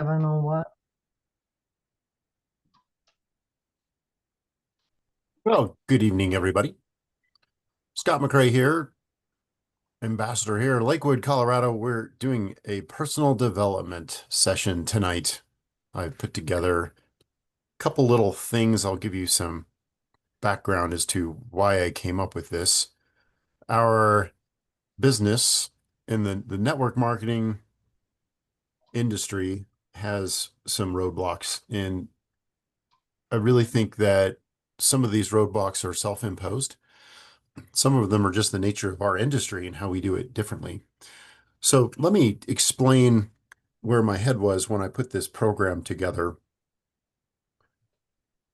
Seven on what? Well, good evening, everybody. Scott McCrae here, ambassador here in Lakewood, Colorado. We're doing a personal development session tonight. I've put together a couple little things. I'll give you some background as to why I came up with this. Our business in the network marketing industry has some roadblocks, and I really think that some of these roadblocks are self-imposed. Some of them are just the nature of our industry and how we do it differently. So let me explain where my head was when I put this program together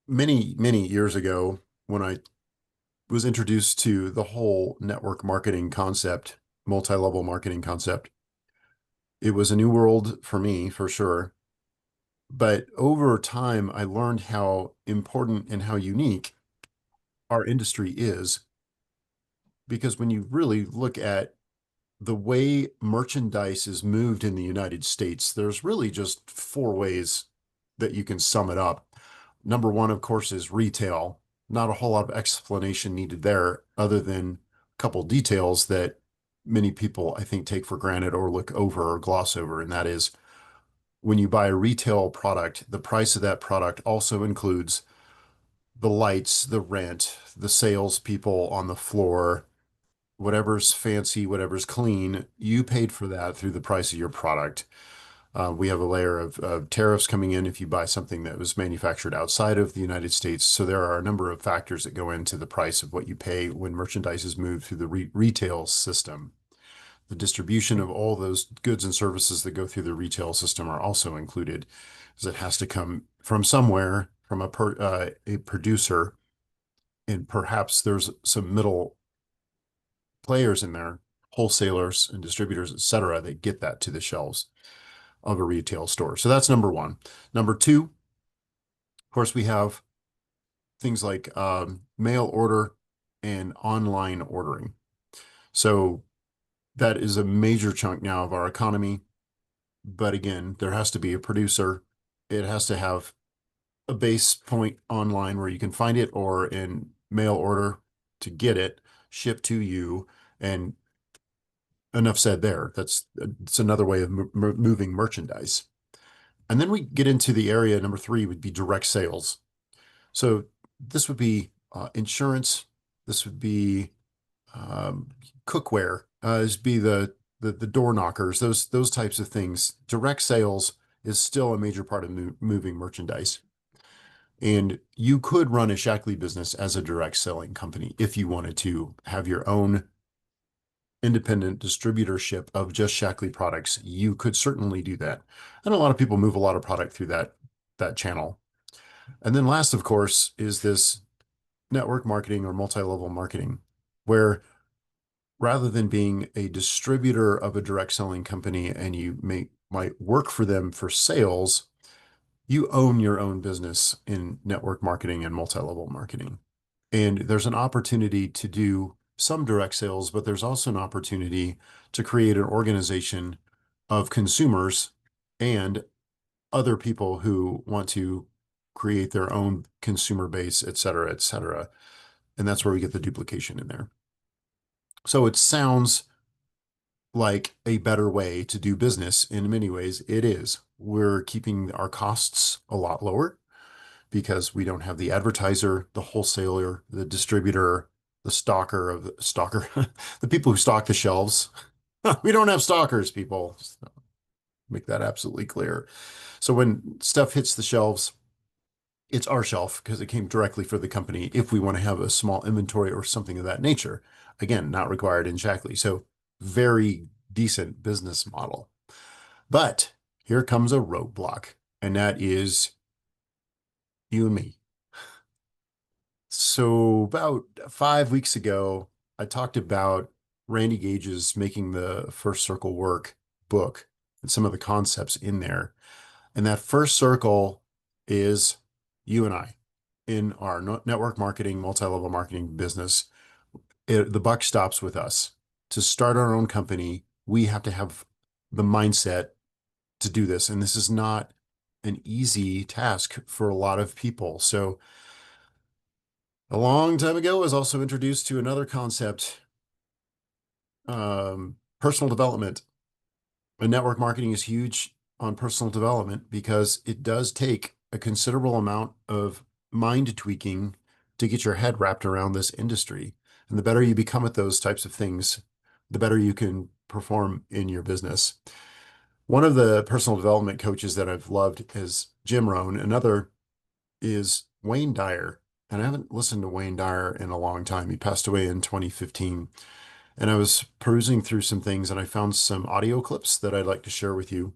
many years ago when I was introduced to the whole network marketing concept, multi-level marketing concept. It was a new world for me, for sure. But over time, I learned how important and how unique our industry is because when you really look at the way merchandise is moved in the United States, there's really just four ways that you can sum it up. Number one, of course, is retail. Not a whole lot of explanation needed there, other than a couple details that many people, I think, take for granted or look over or gloss over. And that is when you buy a retail product, the price of that product also includes the lights, the rent, the salespeople on the floor, whatever's fancy, whatever's clean, you paid for that through the price of your product. We have a layer of tariffs coming in if you buy something that was manufactured outside of the United States. So there are a number of factors that go into the price of what you pay when merchandise is moved through the retail system. The distribution of all those goods and services that go through the retail system are also included, because it has to come from somewhere, from a producer, and perhaps there's some middle players in there, wholesalers and distributors, et cetera, that get that to the shelves of a retail store. So that's number one. Number two, of course, we have things like mail order and online ordering. So that is a major chunk now of our economy. But again, there has to be a producer. It has to have a base point online where you can find it, or in mail order to get it shipped to you. And enough said there. It's another way of moving merchandise. And then we get into the area number three would be direct sales. So this would be insurance. This would be um, cookware. This would be the door knockers. Those types of things. Direct sales is still a major part of moving merchandise. And you could run a Shackley business as a direct selling company if you wanted to have your own independent distributorship of just Shackley products. You could certainly do that. And a lot of people move a lot of product through that channel. And then last, of course, is this network marketing or multi-level marketing, where rather than being a distributor of a direct selling company and you might work for them for sales, you own your own business in network marketing and multi-level marketing. And there's an opportunity to do some direct sales, but there's also an opportunity to create an organization of consumers and other people who want to create their own consumer base, et cetera, et cetera. And that's where we get the duplication in there. So it sounds like a better way to do business. In many ways, it is. We're keeping our costs a lot lower because we don't have the advertiser, the wholesaler, the distributor, the stalker, the people who stock the shelves. We don't have stalkers, people. So make that absolutely clear. So when stuff hits the shelves, it's our shelf because it came directly for the company if we want to have a small inventory or something of that nature. Again, not required in Shackley. So very decent business model. But here comes a roadblock, and that is you and me. So about 5 weeks ago, I talked about Randy Gage's Making the First Circle Work book and some of the concepts in there. And that first circle is you and I in our network marketing, multi-level marketing business. The buck stops with us. To start our own company, we have to have the mindset to do this. And this is not an easy task for a lot of people. So a long time ago, I was also introduced to another concept, personal development. And network marketing is huge on personal development because it does take a considerable amount of mind tweaking to get your head wrapped around this industry. And the better you become at those types of things, the better you can perform in your business. One of the personal development coaches that I've loved is Jim Rohn. Another is Wayne Dyer. And I haven't listened to Wayne Dyer in a long time. He passed away in 2015. And I was perusing through some things and I found some audio clips that I'd like to share with you.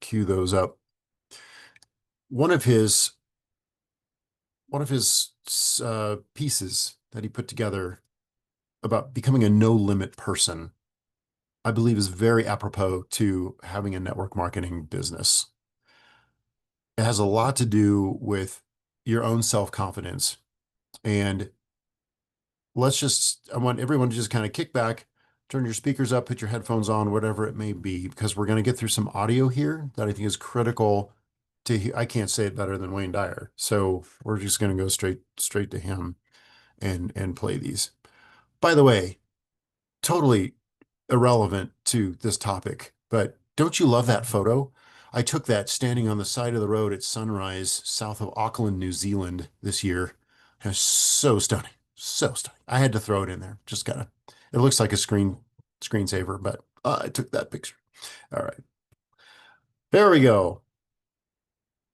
Cue those up. One of his pieces that he put together about becoming a no limit person, I believe is very apropos to having a network marketing business. It has a lot to do with your own self-confidence. And I want everyone to just kind of kick back, turn your speakers up, put your headphones on, whatever it may be, because we're going to get through some audio here that I think is critical to hear. I can't say it better than Wayne Dyer. So we're just going to go straight to him and play these. By the way, totally irrelevant to this topic, but don't you love that photo? I took that standing on the side of the road at sunrise south of Auckland, New Zealand this year. It was so stunning. So stunning. I had to throw it in there. Just gotta. It looks like a screensaver, but I took that picture. All right. There we go.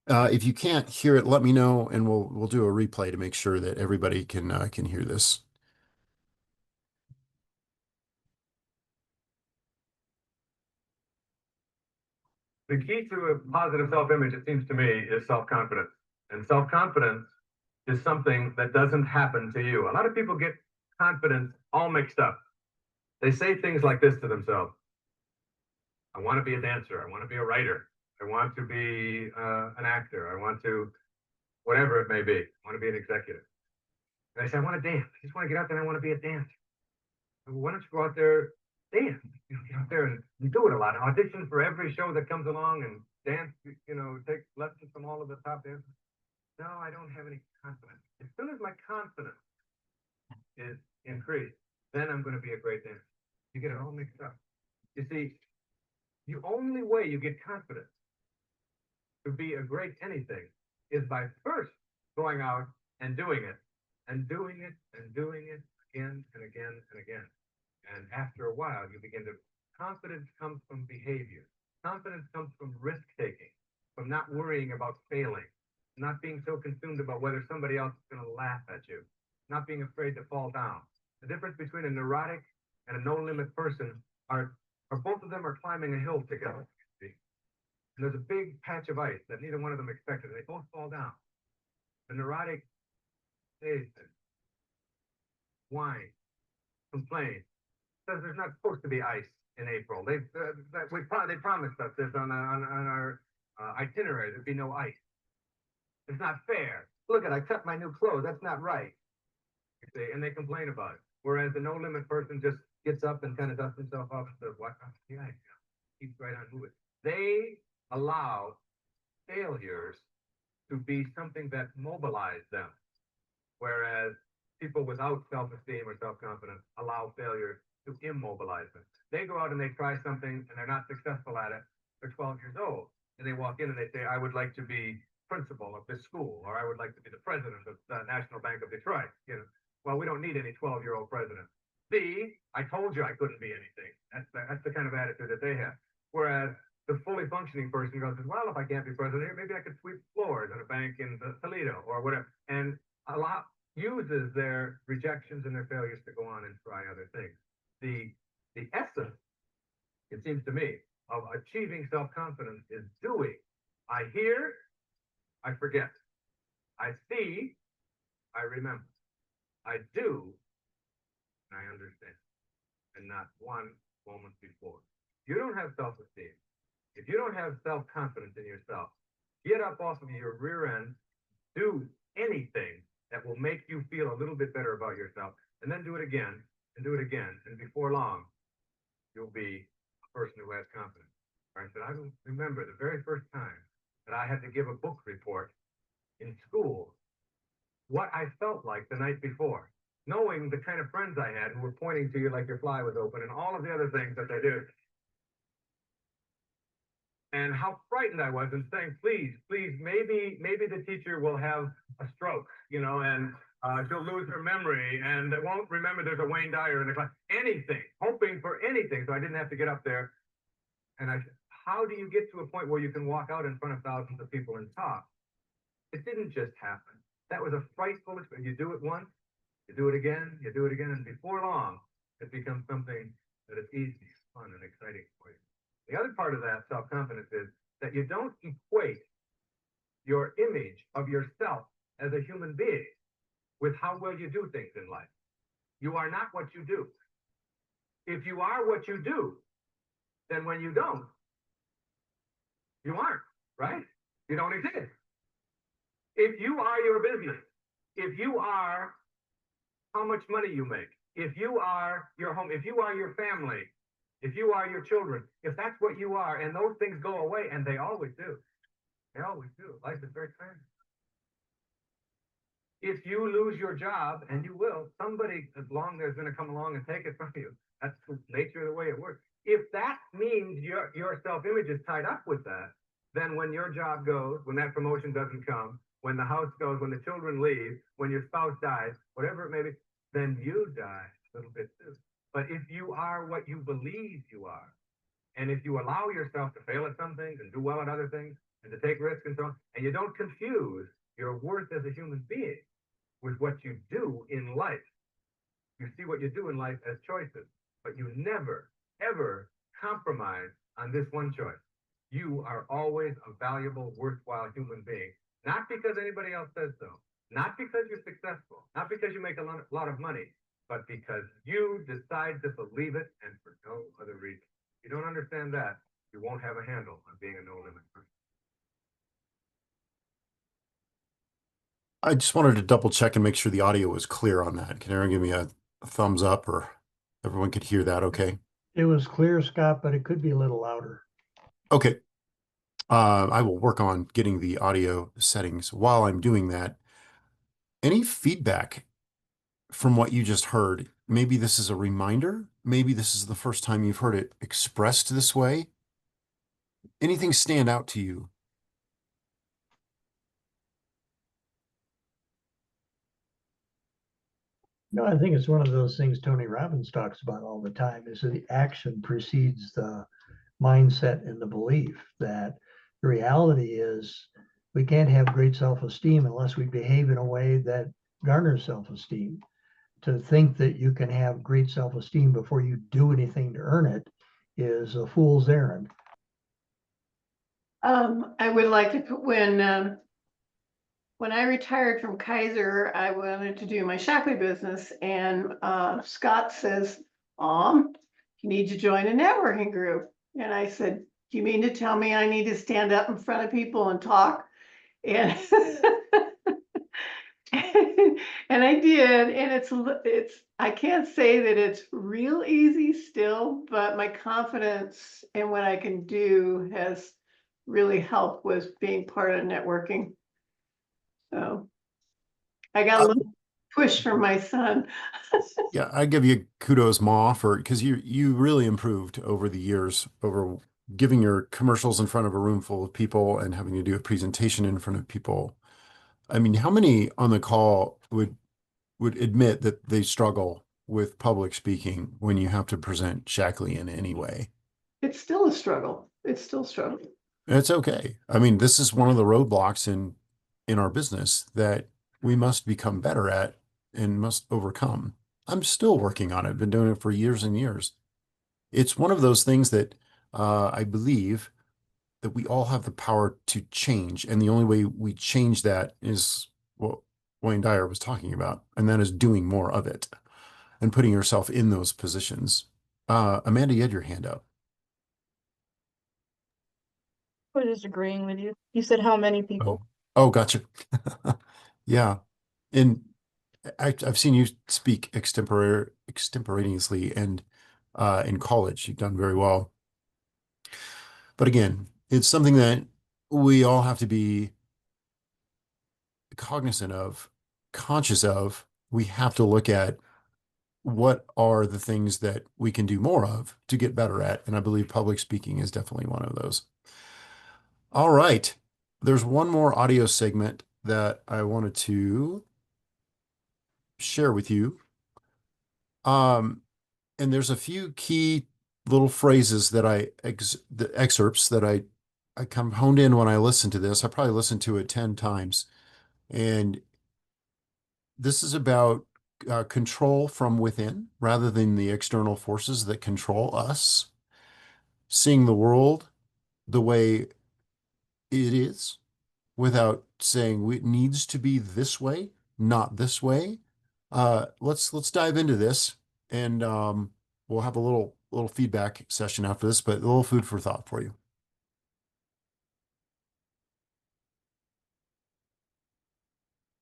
If you can't hear it, let me know and we'll do a replay to make sure that everybody can hear this. The key to a positive self-image, it seems to me, is self-confidence. And self-confidence is something that doesn't happen to you. A lot of people get confidence all mixed up. They say things like this to themselves. I want to be a dancer. I want to be a writer. I want to be an actor. I want to, whatever it may be. I want to be an executive. And they say, I want to dance. I just want to get out there and I want to be a dancer. Well, why don't you go out there, dance? Get out there and do it a lot. Audition for every show that comes along and dance, take lessons from all of the top dancers. No, I don't have any confidence. As soon as my confidence is increased, then I'm going to be a great dancer. You get it all mixed up. You see, the only way you get confidence to be a great anything is by first going out and doing it and doing it and doing it again and again and again. And after a while, you begin to, confidence comes from behavior. Confidence comes from risk taking, from not worrying about failing, not being so consumed about whether somebody else is going to laugh at you, not being afraid to fall down. The difference between a neurotic and a no-limit person are both of them are climbing a hill together. See? And there's a big patch of ice that neither one of them expected. They both fall down. The neurotic stays there, whines, complains, says there's not supposed to be ice in April. They promised us this on our itinerary. There'd be no ice. It's not fair. Look at, I cut my new clothes. That's not right. You see, and they complain about it. Whereas the no-limit person just gets up and kind of dusts himself off and says, "What? Yeah, keeps right on moving." They allow failures to be something that mobilize them, whereas people without self-esteem or self-confidence allow failure to immobilize them. They go out and they try something and they're not successful at it. They're 12 years old and they walk in and they say, "I would like to be principal of this school," or "I would like to be the president of the National Bank of Detroit." Well, we don't need any 12-year-old president. See, I told you I couldn't be anything. That's the kind of attitude that they have. Whereas the fully functioning person goes, "Well, if I can't be president, maybe I could sweep floors at a bank in Toledo or whatever," and uses their rejections and their failures to go on and try other things. The essence, it seems to me, of achieving self-confidence is doing. I hear, I forget. I see, I remember. I do, and I understand. And not one moment before. You don't have self-esteem. If you don't have self-confidence in yourself, get up off of your rear end, do anything that will make you feel a little bit better about yourself, and then do it again, and do it again. And before long, you'll be a person who has confidence. I said, I remember the very first time that I had to give a book report in school, what I felt like the night before, knowing the kind of friends I had who were pointing to you like your fly was open and all of the other things that they do. And how frightened I was and saying, please, please, maybe the teacher will have a stroke, and she'll lose her memory and won't remember there's a Wayne Dyer in the class. Anything, hoping for anything. So I didn't have to get up there. And I said, how do you get to a point where you can walk out in front of thousands of people and talk? It didn't just happen. That was a frightful experience. You do it once, you do it again, and before long, it becomes something that is easy, fun, and exciting for you. The other part of that self-confidence is that you don't equate your image of yourself as a human being with how well you do things in life. You are not what you do. If you are what you do, then when you don't, you aren't, right? You don't exist. If you are your business, if you are how much money you make, if you are your home, if you are your family, if you are your children, if that's what you are, and those things go away, and they always do. They always do. Life is very transient. If you lose your job, and you will, somebody along there's going to come along and take it from you. That's the nature of the way it works. If that means your self-image is tied up with that, then when your job goes, when that promotion doesn't come, when the house goes, when the children leave, when your spouse dies, whatever it may be, then you die a little bit too. But if you are what you believe you are, and if you allow yourself to fail at some things and do well at other things, and to take risks and so on, and you don't confuse your worth as a human being with what you do in life. You see what you do in life as choices, but you never, ever compromise on this one choice. You are always a valuable, worthwhile human being, not because anybody else says so, not because you're successful, not because you make a lot of money, but because you decide to believe it and for no other reason. If you don't understand that, you won't have a handle on being a no-limit person. I just wanted to double check and make sure the audio was clear on that. Can everyone give me a thumbs up, or everyone could hear that okay? It was clear, Scott, but it could be a little louder. Okay. I will work on getting the audio settings. While I'm doing that, any feedback from what you just heard? Maybe this is a reminder. Maybe this is the first time you've heard it expressed this way. Anything stand out to you? No, I think it's one of those things Tony Robbins talks about all the time is that the action precedes the mindset and the belief that the reality is we can't have great self-esteem unless we behave in a way that garners self-esteem. To think that you can have great self-esteem before you do anything to earn it is a fool's errand. I would like to put when I retired from Kaiser, I wanted to do my Shockley business, and Scott says, you need to join a networking group. And I said, do you mean to tell me I need to stand up in front of people and talk? And and I did, and it's I can't say that it's real easy still, but my confidence in what I can do has really helped with being part of networking. So I got a little push from my son. Yeah, I give you kudos, Ma, for because you really improved over the years, over giving your commercials in front of a room full of people and having to do a presentation in front of people. I mean, how many on the call would admit that they struggle with public speaking when you have to present Shackley in any way? It's still a struggle. It's still a struggle. It's okay. I mean, this is one of the roadblocks in our business that we must become better at and must overcome. I'm still working on it. I've been doing it for years and years. It's one of those things that I believe that we all have the power to change. And the only way we change that is what Wayne Dyer was talking about, and that is doing more of it and putting yourself in those positions. Amanda, you had your hand up. I was just agreeing with you. You said how many people? Oh, gotcha. Yeah. And I've seen you speak extemporaneously and in college. You've done very well. But again, it's something that we all have to be cognizant of, conscious of. We have to look at what are the things that we can do more of to get better at. And I believe public speaking is definitely one of those. All right. There's one more audio segment that I wanted to share with you. And there's a few key little phrases that the excerpts that I come honed in when I listen to this. I probably listened to it 10 times. And this is about control from within rather than the external forces that control us, seeing the world the way it is without saying it needs to be this way, not this way. Let's dive into this, and we'll have a little feedback session after this, but a little food for thought for you.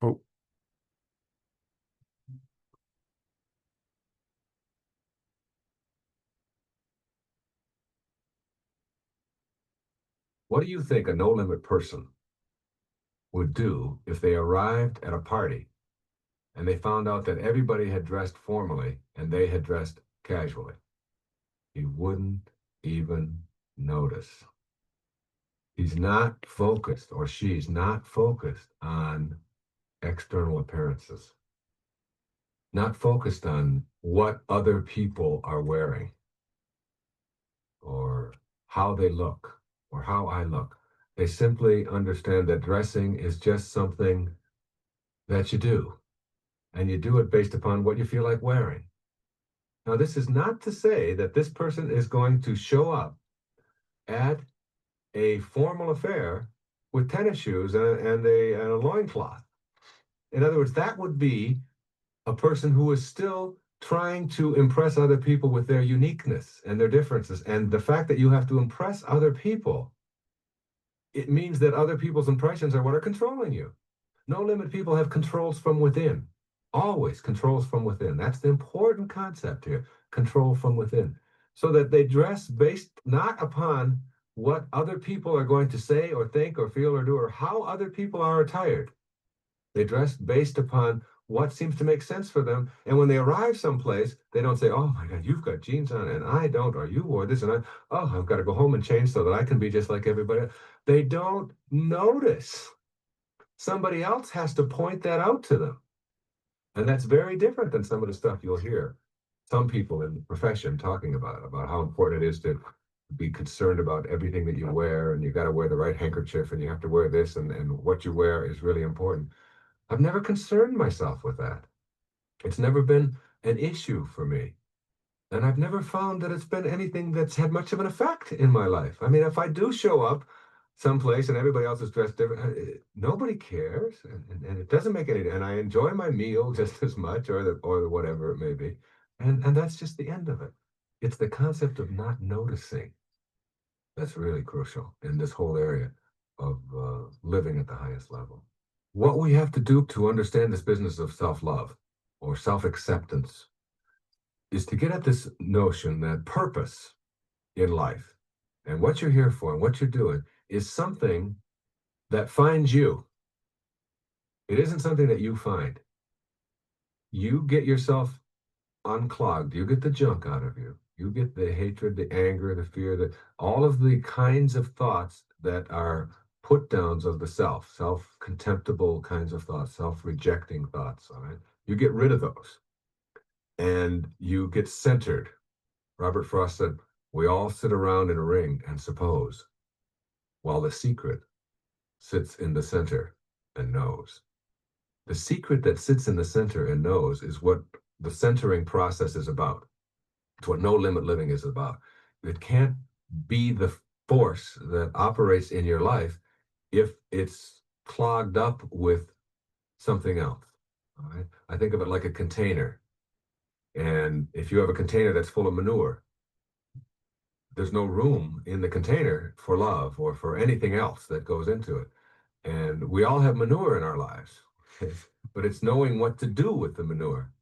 Oh, What do you think a no-limit person would do if they arrived at a party and they found out that everybody had dressed formally and they had dressed casually? He wouldn't even notice. He's not focused, or she's not focused on external appearances, not focused on what other people are wearing or how they look or how I look. They simply understand that dressing is just something that you do, and you do it based upon what you feel like wearing. Now, this is not to say that this person is going to show up at a formal affair with tennis shoes and a loincloth. In other words, that would be a person who is still trying to impress other people with their uniqueness and their differences. And the fact that you have to impress other people, it means that other people's impressions are what are controlling you. No limit people have controls from within, always controls from within. That's the important concept here, control from within. So that they dress based not upon what other people are going to say or think or feel or do, or how other people are attired. They dress based upon what seems to make sense for them. And when they arrive someplace, they don't say, oh my God, you've got jeans on and I don't, or you wore this and I've got to go home and change so that I can be just like everybody else. They don't notice. Somebody else has to point that out to them. And that's very different than some of the stuff you'll hear some people in the profession talking about how important it is to be concerned about everything that you wear, and you got to wear the right handkerchief, and you have to wear this, and what you wear is really important. I've never concerned myself with that. It's never been an issue for me. And I've never found that it's been anything that's had much of an effect in my life. I mean, if I do show up someplace and everybody else is dressed different, nobody cares, and it doesn't make any. And I enjoy my meal just as much, or the whatever it may be, and that's just the end of it. It's the concept of not noticing that's really crucial in this whole area of living at the highest level. What we have to do to understand this business of self-love or self-acceptance is to get at this notion that purpose in life and what you're here for and what you're doing is something that finds you. It isn't something that you find. You get yourself unclogged. You get the junk out of you. You get the hatred, the anger, the fear, all of the kinds of thoughts that are put downs of the self-contemptible kinds of thoughts, self-rejecting thoughts. All right. You get rid of those and you get centered. Robert Frost said, we all sit around in a ring and suppose, while the secret sits in the center and knows. The secret that sits in the center and knows is what the centering process is about. It's what no limit living is about. It can't be the force that operates in your life if it's clogged up with something else. All right? I think of it like a container. And if you have a container that's full of manure, there's no room in the container for love or for anything else that goes into it. And we all have manure in our lives, but it's knowing what to do with the manure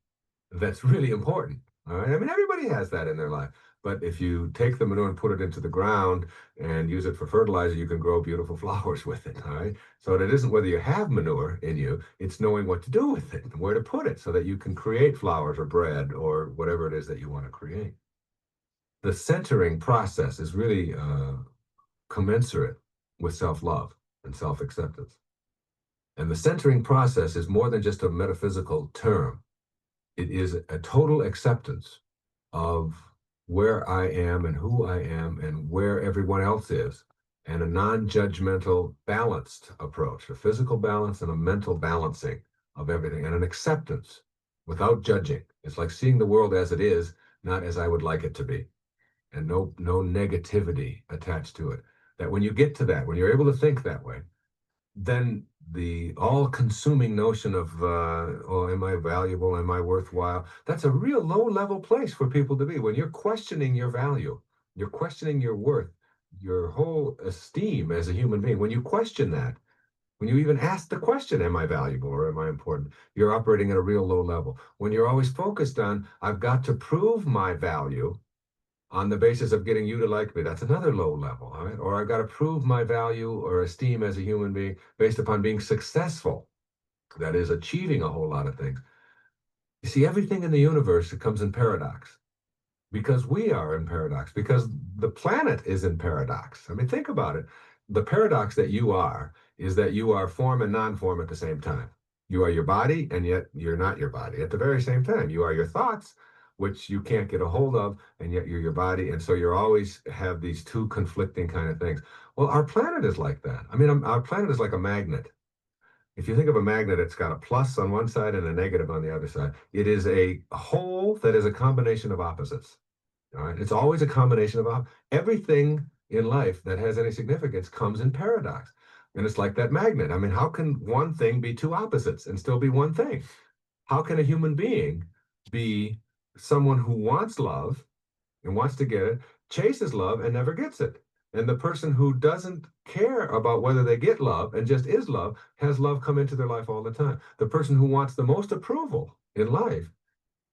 that's really important. All right. I mean, everybody has that in their life, But if you take the manure and put it into the ground and use it for fertilizer, you can grow beautiful flowers with it. All right. So it isn't whether you have manure in you, it's knowing what to do with it and where to put it so that you can create flowers or bread or whatever it is that you want to create. The centering process is really commensurate with self-love and self-acceptance. And the centering process is more than just a metaphysical term. It is a total acceptance of where I am and who I am and where everyone else is, and a non-judgmental, balanced approach, a physical balance and a mental balancing of everything, and an acceptance without judging. It's like seeing the world as it is, not as I would like it to be, and no negativity attached to it. That when you get to that, when you're able to think that way, then the all-consuming notion of, oh, am I valuable? Am I worthwhile? That's a real low-level place for people to be. When you're questioning your value, you're questioning your worth, your whole esteem as a human being. When you question that, when you even ask the question, am I valuable or am I important? You're operating at a real low level. When you're always focused on, I've got to prove my value on the basis of getting you to like me, that's another low level, all right? Or I've got to prove my value or esteem as a human being based upon being successful, that is, achieving a whole lot of things. You see, everything in the universe, it comes in paradox because we are in paradox, because the planet is in paradox. I mean, think about it. The paradox that you are is that you are form and non-form at the same time. You are your body, and yet you're not your body at the very same time. You are your thoughts, which you can't get a hold of, and yet you're your body. And so you're always have these two conflicting kind of things. Well, our planet is like that. I mean, our planet is like a magnet. If you think of a magnet, it's got a plus on one side and a negative on the other side. It is a whole that is a combination of opposites. All right. It's always a combination of everything in life that has any significance comes in paradox. And it's like that magnet. I mean, how can one thing be two opposites and still be one thing? How can a human being be someone who wants love and wants to get it, chases love and never gets it? And the person who doesn't care about whether they get love and just is love has love come into their life all the time. The person who wants the most approval in life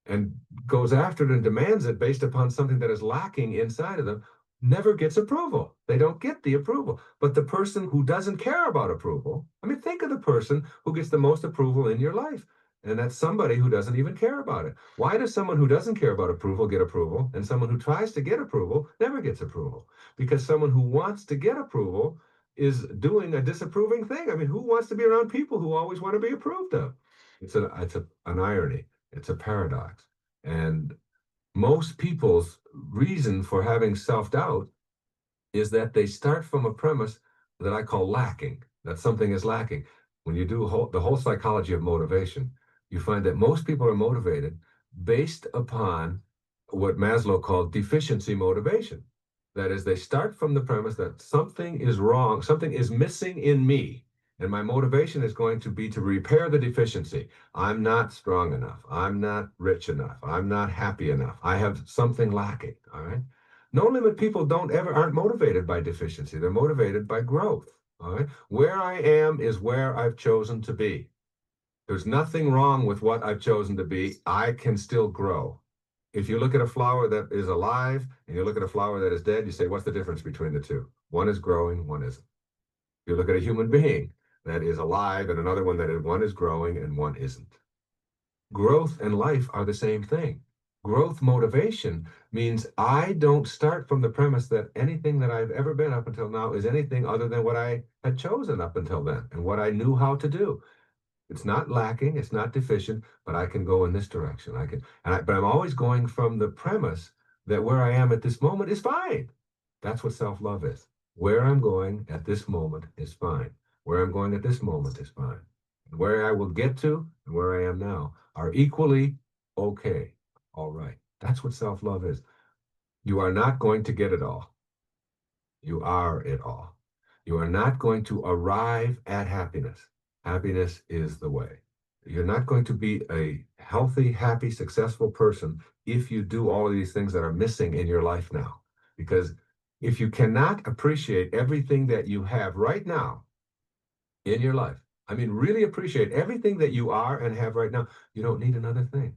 and goes after it and demands it based upon something that is lacking inside of them never gets approval. They don't get the approval. But the person who doesn't care about approval, I mean, think of the person who gets the most approval in your life. And that's somebody who doesn't even care about it. Why does someone who doesn't care about approval get approval, and someone who tries to get approval never gets approval? Because someone who wants to get approval is doing a disapproving thing. I mean, who wants to be around people who always want to be approved of? It's an irony. It's a paradox. And most people's reason for having self-doubt is that they start from a premise that I call lacking, that something is lacking. When you do the whole psychology of motivation, you find that most people are motivated based upon what Maslow called deficiency motivation. That is, they start from the premise that something is wrong, something is missing in me, and my motivation is going to be to repair the deficiency. I'm not strong enough. I'm not rich enough. I'm not happy enough. I have something lacking, all right? No limit people aren't motivated by deficiency. They're motivated by growth, all right? Where I am is where I've chosen to be. There's nothing wrong with what I've chosen to be. I can still grow. If you look at a flower that is alive and you look at a flower that is dead, you say, what's the difference between the two? One is growing, one isn't. You look at a human being that is alive and another one one is growing and one isn't. Growth and life are the same thing. Growth motivation means I don't start from the premise that anything that I've ever been up until now is anything other than what I had chosen up until then and what I knew how to do. It's not lacking, it's not deficient, but I can go in this direction. But I'm always going from the premise that where I am at this moment is fine. That's what self-love is. Where I'm going at this moment is fine. Where I'm going at this moment is fine. And where I will get to and where I am now are equally okay. All right. That's what self-love is. You are not going to get it all. You are it all. You are not going to arrive at happiness. Happiness is the way. You're not going to be a healthy, happy, successful person if you do all of these things that are missing in your life now. Because if you cannot appreciate everything that you have right now in your life, I mean, really appreciate everything that you are and have right now, you don't need another thing.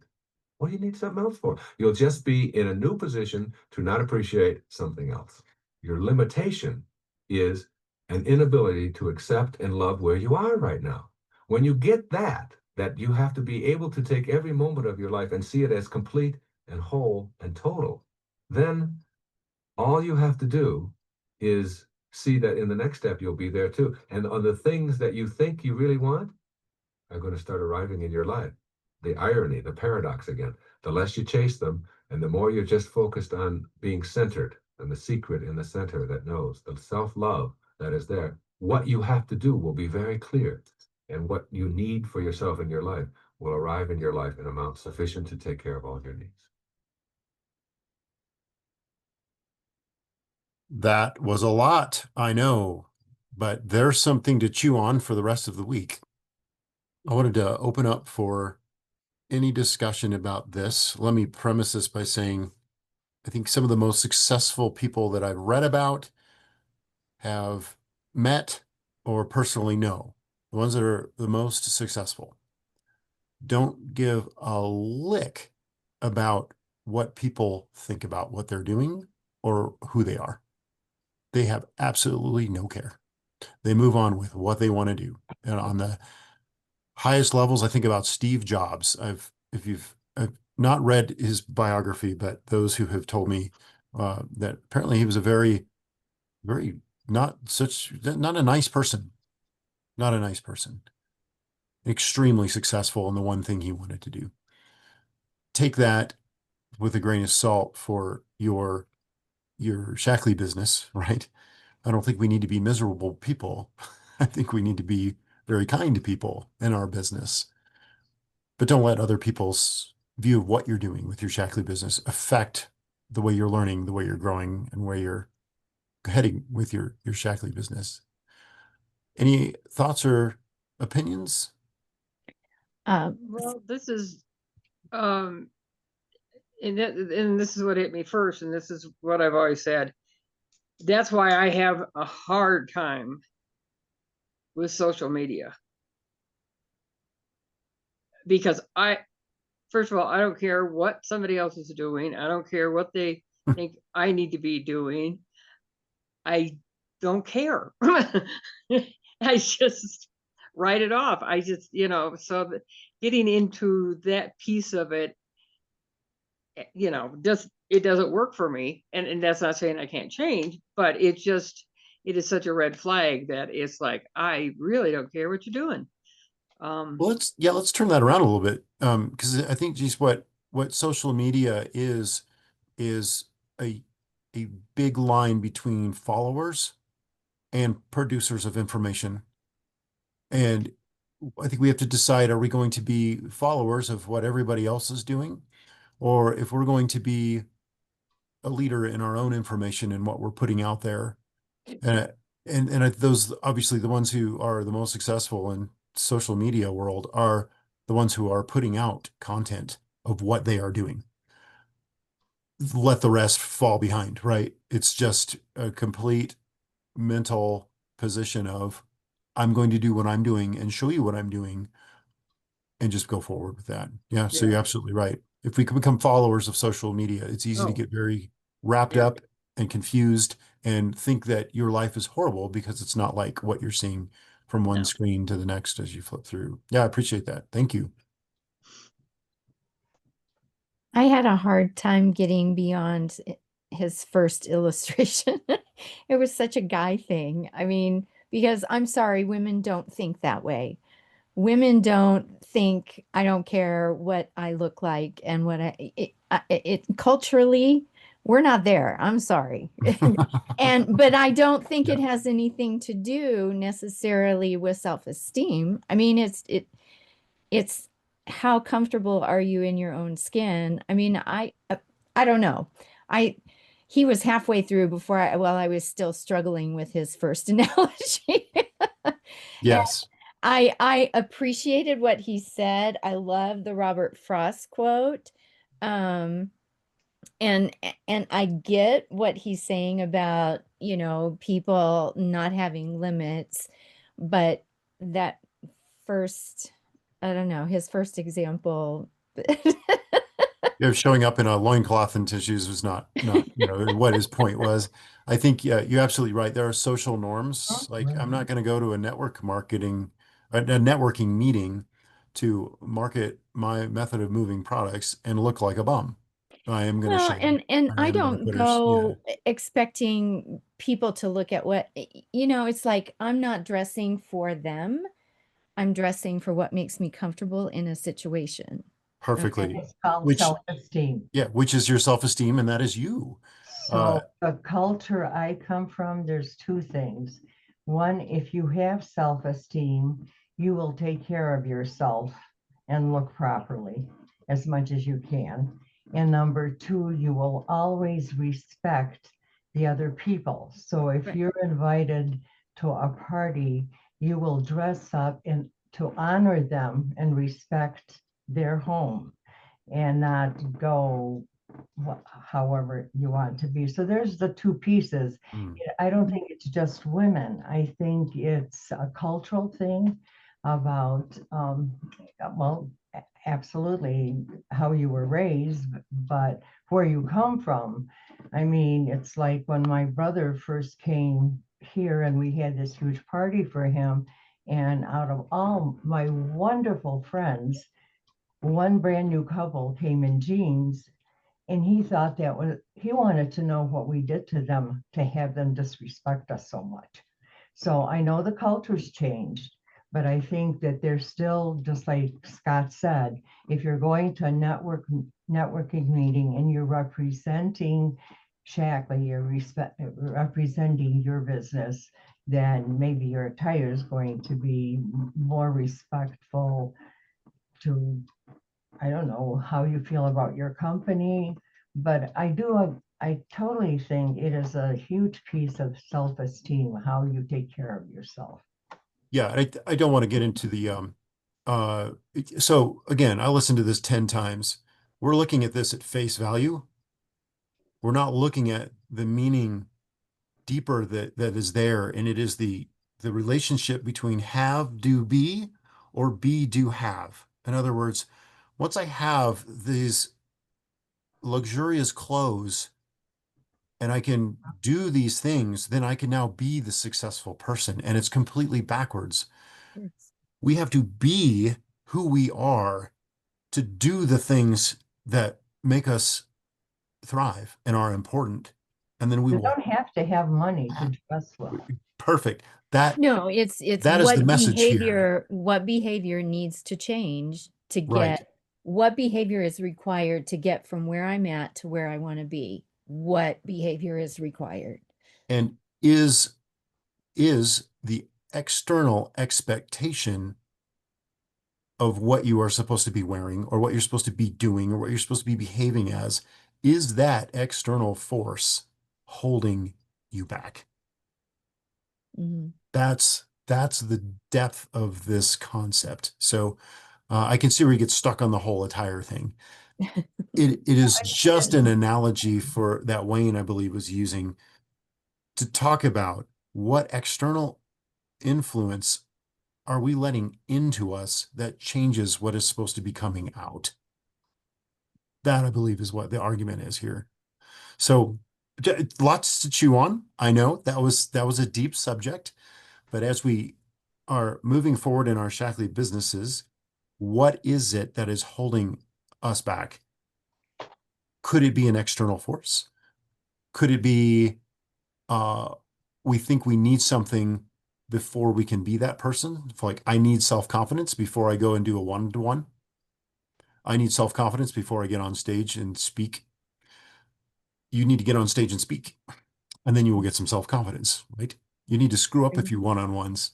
What do you need something else for? You'll just be in a new position to not appreciate something else. Your limitation is an inability to accept and love where you are right now. When you get that you have to be able to take every moment of your life and see it as complete and whole and total, then all you have to do is see that in the next step you'll be there too. And on the things that you think you really want are going to start arriving in your life. The irony, the paradox again, the less you chase them and the more you're just focused on being centered and the secret in the center that knows, the self-love that is there, what you have to do will be very clear. And what you need for yourself in your life will arrive in your life in amounts sufficient to take care of all your needs. That was a lot, I know, but there's something to chew on for the rest of the week. I wanted to open up for any discussion about this. Let me premise this by saying I think some of the most successful people that I've read about, have met, or personally know, the ones that are the most successful, don't give a lick about what people think about what they're doing or who they are. They have absolutely no care. They move on with what they want to do. And on the highest levels, I think about Steve Jobs. I've not read his biography, but those who have told me that apparently he was a very, very not a nice person, not a nice person, extremely successful in the one thing he wanted to do. Take that with a grain of salt for your Shackley business, right? I don't think we need to be miserable people. I think we need to be very kind to people in our business. But don't let other people's view of what you're doing with your Shackley business affect the way you're learning, the way you're growing, and where you're heading with your Shackley business. Any thoughts or opinions? Well, this is and this is what hit me first, and this is what I've always said. That's why I have a hard time with social media. Because first of all, I don't care what somebody else is doing. I don't care what they think I need to be doing. I don't care. I just write it off. I just, so getting into that piece of it, it doesn't work for me. And that's not saying I can't change, but it is such a red flag that it's like, I really don't care what you're doing. Well, let's turn that around a little bit. Because I think just what social media is a big line between followers and producers of information. And I think we have to decide, are we going to be followers of what everybody else is doing? Or if we're going to be a leader in our own information and what we're putting out there. And those, obviously the ones who are the most successful in social media world are the ones who are putting out content of what they are doing. Let the rest fall behind, right? It's just a complete mental position of, I'm going to do what I'm doing and show you what I'm doing and just go forward with that. Yeah, so Yeah. you're absolutely right. If we can become followers of social media, it's easy to get very wrapped up and confused and think that your life is horrible because it's not like what you're seeing from one screen to the next as you flip through. Yeah, I appreciate that. Thank you. I had a hard time getting beyond his first illustration. It was such a guy thing. I mean, because I'm sorry, women don't think that way. Women don't think, I don't care what I look like and what it culturally, we're not there. I'm sorry. But I don't think it has anything to do necessarily with self-esteem. I mean, it's how comfortable are you in your own skin? I mean, I don't know. He was halfway through before while I was still struggling with his first analogy. Yes. I appreciated what he said. I love the Robert Frost quote. And I get what he's saying about, people not having limits, but that first, I don't know, his first example You know, showing up in a loincloth and tissues was not what his point was. I think you're absolutely right. There are social norms. Like I'm not going to go to a networking meeting to market my method of moving products and look like a bum. I am going to Well, shave. and I I am going to don't put her. Yeah, go expecting people to look at what, it's like I'm not dressing for them. I'm dressing for what makes me comfortable in a situation. perfectly. It's called Which, self-esteem. yeah, which is your self-esteem, and that is you. So the culture I come from, there's two things. One, if you have self-esteem, you will take care of yourself and look properly as much as you can. And number two, you will always respect the other people. So if Right. you're invited to a party, you will dress up and to honor them and respect their home and not go however you want to be. So there's the two pieces. Mm. I don't think it's just women. I think it's a cultural thing about, well, absolutely how you were raised, but where you come from. I mean, it's like when my brother first came here and we had this huge party for him. And out of all my wonderful friends, one brand new couple came in jeans, and he thought he wanted to know what we did to them to have them disrespect us so much. So I know the culture's changed, but I think that there's still, just like Scott said, if you're going to a networking meeting and you're representing Shackley, you're representing your business, then maybe your attire is going to be more respectful to, I don't know how you feel about your company, but I totally think it is a huge piece of self-esteem, how you take care of yourself. Yeah, I don't want to get into the so again, I listened to this 10 times. We're looking at this at face value. We're not looking at the meaning deeper that is there, and it is the relationship between have, do, be, or be, do, have. In other words, once I have these luxurious clothes and I can do these things, then I can now be the successful person. And it's completely backwards. Yes. We have to be who we are to do the things that make us thrive and are important. And then we You will don't have to have money to dress well. perfect. That No, it's that is the message here. what behavior needs to change to Right. get what behavior is required to get from where I'm at to where I want to be. What behavior is required? And is the external expectation of what you are supposed to be wearing or what you're supposed to be doing or what you're supposed to be behaving as, is that external force holding you back? Mhm. That's the depth of this concept. So I can see where you get stuck on the whole attire thing. It is just an analogy for that Wayne, I believe, was using to talk about what external influence are we letting into us that changes what is supposed to be coming out. That, I believe, is what the argument is here. So lots to chew on. I know that was a deep subject, but as we are moving forward in our Shackley businesses, what is it that is holding us back? Could it be an external force? Could it be we think we need something before we can be that person? Like I need self-confidence before I go and do a one-to-one. I need self-confidence before I get on stage and speak. You need to get on stage and speak, and then you will get some self-confidence, right? You need to screw up a few one-on-ones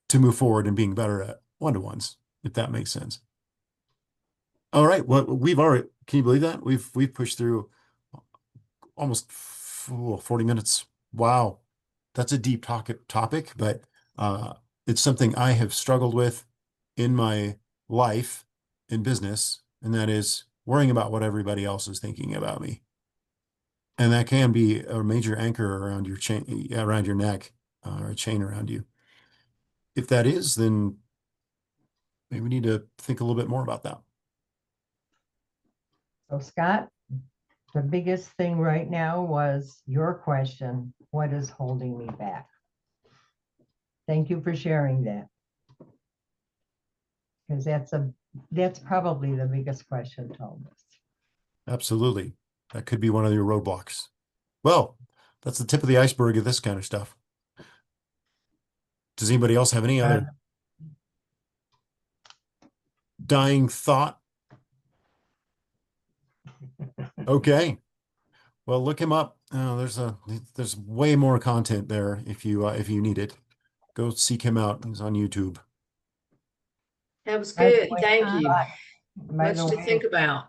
to move forward and being better at one-to-ones, if that makes sense. All right. Well, can you believe that? We've pushed through almost 40 minutes. Wow. That's a deep topic, but it's something I have struggled with in my life in business, and that is worrying about what everybody else is thinking about me. And that can be a major anchor around your chain, around your neck, or a chain around you. If that is, then maybe we need to think a little bit more about that. So Scott, the biggest thing right now was your question, what is holding me back? Thank you for sharing that. Because that's probably the biggest question to all this. Absolutely. That could be one of your roadblocks. Well, that's the tip of the iceberg of this kind of stuff. Does anybody else have any other dying thought? Okay. Well, look him up. There's way more content there if you need it. Go seek him out. He's on YouTube. That was By the good. way, Thank you. By Much the to way- think about.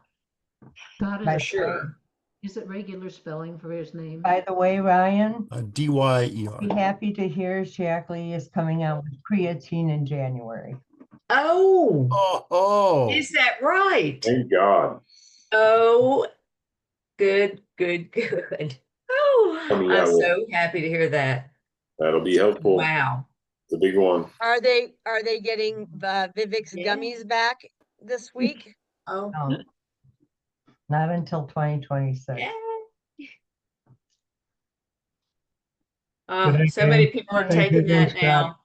Scott, by For the sure. is it regular spelling for his name? By the way, Ryan, DYER. be happy to hear Shackley is coming out with creatine in January. Oh, Oh, is that right? Thank God. Oh, good, good, good. Oh, I mean, yeah, I'm well, so happy to hear that. that'll be helpful. Wow. It's a big one. Are they getting the Vivix Yeah. gummies back this week? Oh, No, not until 2026. yeah. Good So many idea. people are Thank you taking again, that Scott. now.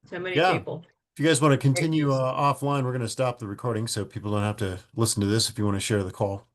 So many Yeah. people. if you guys want to continue news. offline, we're going to stop the recording so people don't have to listen to this if you want to share the call.